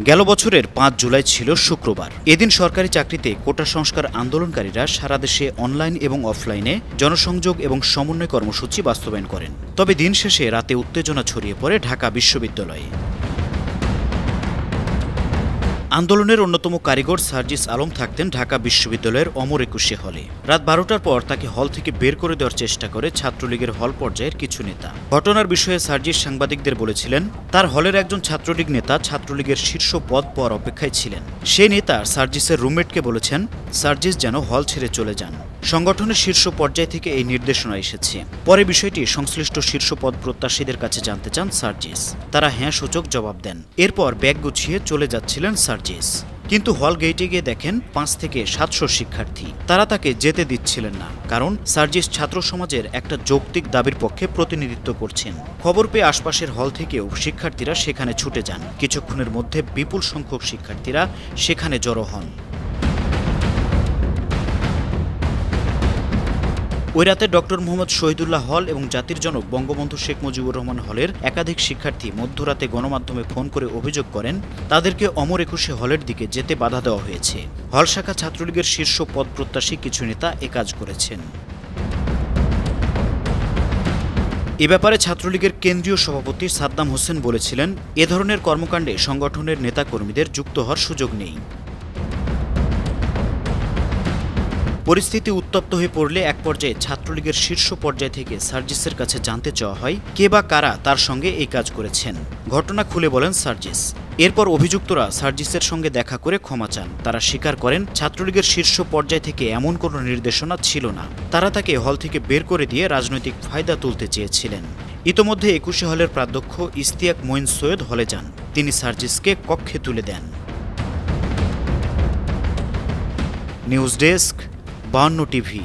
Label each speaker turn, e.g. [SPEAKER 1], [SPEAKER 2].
[SPEAKER 1] গেল বছরের ৫ জুলাই ছিল শুক্রবার। এদিন সরকারি চাকরিতে কোটা সংস্কার আন্দোলনকারীরা সারা দেশে অনলাইন এবং অফলাইনে জনসংযোগ এবং সমন্বয় কর্মসূচি বাস্তবায়ন করেন। তবে দিন শেষে রাতে উত্তেজনা ছড়িয়ে পড়ে ঢাকা বিশ্ববিদ্যালয়ে। আন্দোলনের অন্যতম কারিগর সার্জিস আলম থাকতেন ঢাকা বিশ্ববিদ্যালয়ের অমর একুশে হলে। রাত ১২টার পর তাকে হল থেকে বের করে দেওয়ার চেষ্টা করে ছাত্রলীগের হল পর্যায়ের কিছু নেতা। ঘটনার বিষয়ে সার্জিস সাংবাদিকদের বলেছিলেন, তার হলের একজন ছাত্রলীগ নেতা ছাত্রলীগের শীর্ষ পদ পাওয়ার অপেক্ষায় ছিলেন। সেই নেতা সার্জিসের রুমমেটকে বলেছেন সার্জিস যেন হল ছেড়ে চলে যান। সংগঠনের শীর্ষ পর্যায় থেকে এই নির্দেশনা এসেছে। পরে বিষয়টি সংশ্লিষ্ট শীর্ষ পদ প্রত্যাশীদের কাছে জানতে চান সার্জিস। তারা হ্যাঁ সূচক জবাব দেন। এরপর ব্যাগ গুছিয়ে চলে যাচ্ছিলেন সার্জিস। কিন্তু হল গেটে গিয়ে দেখেন ৫ থেকে ৭০০ শিক্ষার্থী। তারা তাকে যেতে দিচ্ছিলেন না, কারণ সার্জিস ছাত্র সমাজের একটা যৌক্তিক দাবির পক্ষে প্রতিনিধিত্ব করছেন। খবর পেয়ে আশপাশের হল থেকেও শিক্ষার্থীরা সেখানে ছুটে যান। কিছুক্ষণের মধ্যে বিপুল সংখ্যক শিক্ষার্থীরা সেখানে জড়ো হন। ওই রাতে ডক্টর মোহাম্মদ শহীদুল্লাহ হল এবং জাতির জনক বঙ্গবন্ধু শেখ মুজিবুর রহমান হলের একাধিক শিক্ষার্থী মধ্যরাতে গণমাধ্যমে ফোন করে অভিযোগ করেন তাদেরকে অমর একুশে হলের দিকে যেতে বাধা দেওয়া হয়েছে। হল শাখা ছাত্রলীগের শীর্ষ পদ প্রত্যাশী কিছু নেতা একাজ করেছেন। এ ব্যাপারে ছাত্রলীগের কেন্দ্রীয় সভাপতি সাদ্দাম হোসেন বলেছিলেন, এ ধরনের কর্মকাণ্ডে সংগঠনের নেতাকর্মীদের যুক্ত হওয়ার সুযোগ নেই। পরিস্থিতি উত্তপ্ত হয়ে পড়লে এক পর্যায়ে ছাত্রলীগের শীর্ষ পর্যায় থেকে সার্জিসের কাছে জানতে চাওয়া হয় কে বা কারা তার সঙ্গে এই কাজ করেছেন। ঘটনা খুলে বলেন সার্জিস। এরপর অভিযুক্তরা সার্জিসের সঙ্গে দেখা করে ক্ষমা চান। তারা স্বীকার করেন ছাত্রলীগের শীর্ষ পর্যায় থেকে এমন কোনো নির্দেশনা ছিল না। তারা তাকে হল থেকে বের করে দিয়ে রাজনৈতিক ফায়দা তুলতে চেয়েছিলেন। ইতোমধ্যে একুশে হলের প্রাধ্যক্ষ ইশতিয়াক মঈন সৈয়দ হলে যান। তিনি সার্জিসকে কক্ষে তুলে দেন। News desk, 52 TV.